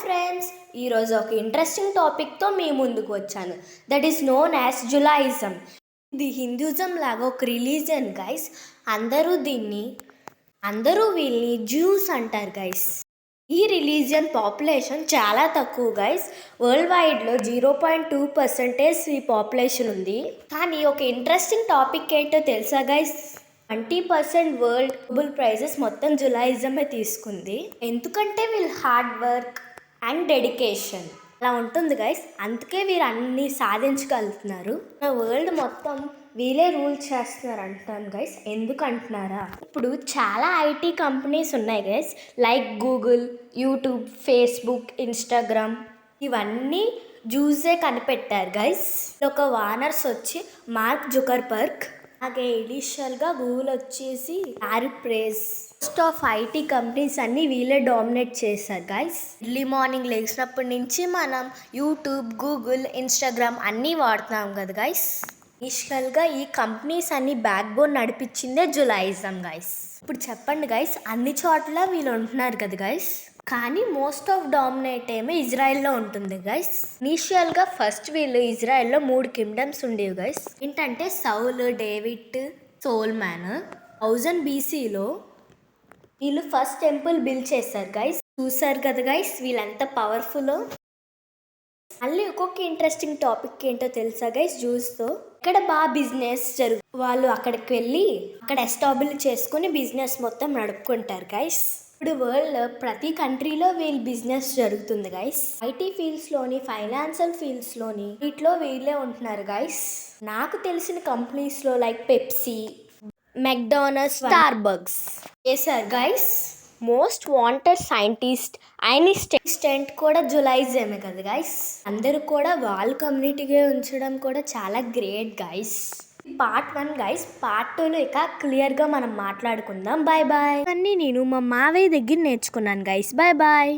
Friends, ఈరోజు ఒక interesting టాపిక్తో మీ ముందుకు వచ్చాను. దట్ ఈస్ నోన్ యాజ్ జులాయిజం. ఇది హిందూజం లాగా ఒక రిలీజియన్ గైస్. అందరూ వీళ్ళని జ్యూస్ అంటారు గైస్. ఈ రిలీజియన్ పాపులేషన్ చాలా తక్కువ గైస్. వరల్డ్ వైడ్లో 0.2% ఈ పాపులేషన్ ఉంది. కానీ ఒక ఇంట్రెస్టింగ్ టాపిక్ ఏంటో తెలుసా గైస్? 20% వరల్డ్ నోబెల్ ప్రైజెస్ మొత్తం జులాయిజమే తీసుకుంది. ఎందుకంటే వీళ్ళు హార్డ్ వర్క్ అండ్ డెడికేషన్ అలా ఉంటుంది గైస్. అందుకే వీరు అన్నీ సాధించగలుగుతున్నారు. మన వరల్డ్ మొత్తం వీళ్ళే రూల్ చేస్తున్నారు అంటాను గైస్. ఎందుకు అంటున్నారా? ఇప్పుడు చాలా ఐటీ కంపెనీస్ ఉన్నాయి guys, like Google, YouTube, Facebook, Instagram. ఇవన్నీ జ్యూసే కనిపెట్టారు గైస్. ఒక వానర్స్ వచ్చి మార్క్ జుకర్బర్గ్, అలాగే ఇనిషియల్గా గూగుల్ వచ్చేసి Larry page. Most of IT companies అన్నీ వీళ్ళే డామినేట్ చేశారు గైస్. ఎర్లీ మార్నింగ్ లేచినప్పటి నుంచి మనం యూట్యూబ్, గూగుల్, ఇన్స్టాగ్రామ్ అన్నీ వాడుతున్నాం కదా గైస్. ఇనిషియల్గా ఈ కంపెనీస్ అన్ని బ్యాక్ బోన్ నడిపించిందే జులాయిజం గైస్. ఇప్పుడు చెప్పండి గైస్, అన్ని చోట్ల వీళ్ళు ఉంటున్నారు కదా గైస్. కానీ మోస్ట్ ఆఫ్ డామినేట్ ఏమో ఇజ్రాయెల్లో ఉంటుంది గైస్. ఇనీషియల్గా ఫస్ట్ వీళ్ళు ఇజ్రాయెల్లో 3 కింగ్డమ్స్ ఉండేవి గైస్. ఏంటంటే సౌల్, డేవిడ్, సోల్మాన్. 1000 BCలో వీళ్ళు ఫస్ట్ టెంపుల్ బిల్డ్ చేశారు గైస్. చూసారు కదా గైస్ వీళ్ళంత పవర్ఫుల్. మళ్ళీ ఒక్కొక్క ఇంట్రెస్టింగ్ టాపిక్ ఏంటో తెలుసా గైస్? జ్యూస్తో ఇక్కడ బాగా బిజినెస్ వాళ్ళు అక్కడికి వెళ్ళి అక్కడ ఎస్టాబ్లిష్ చేసుకుని బిజినెస్ మొత్తం నడుపుకుంటారు గైస్. ఇప్పుడు వరల్డ్ ప్రతి కంట్రీలో వీళ్ళ బిజినెస్ జరుగుతుంది గైస్. ఐటీ ఫీల్డ్స్లోని, ఫైనాన్షియల్ ఫీల్డ్స్లోని వీటిలో వీళ్ళే ఉంటున్నారు గైస్. నాకు తెలిసిన కంపెనీస్లో లైక్ పెప్సీ, మెక్డానల్డ్స్, స్టార్బక్స్ చేశారు guys. Most wanted scientist Einstein కూడా జులాయిజమే కదా గైస్. అందరూ కూడా వాళ్ళ కమ్యూనిటీగా ఉంచడం కూడా చాలా great guys. Part 1 guys. Part 2లో ఇక క్లియర్గా మనం మాట్లాడుకుందాం. Bye bye. అన్నీ నేను మా మావయ్య దగ్గర నేర్చుకున్నాను గైస్. Bye bye.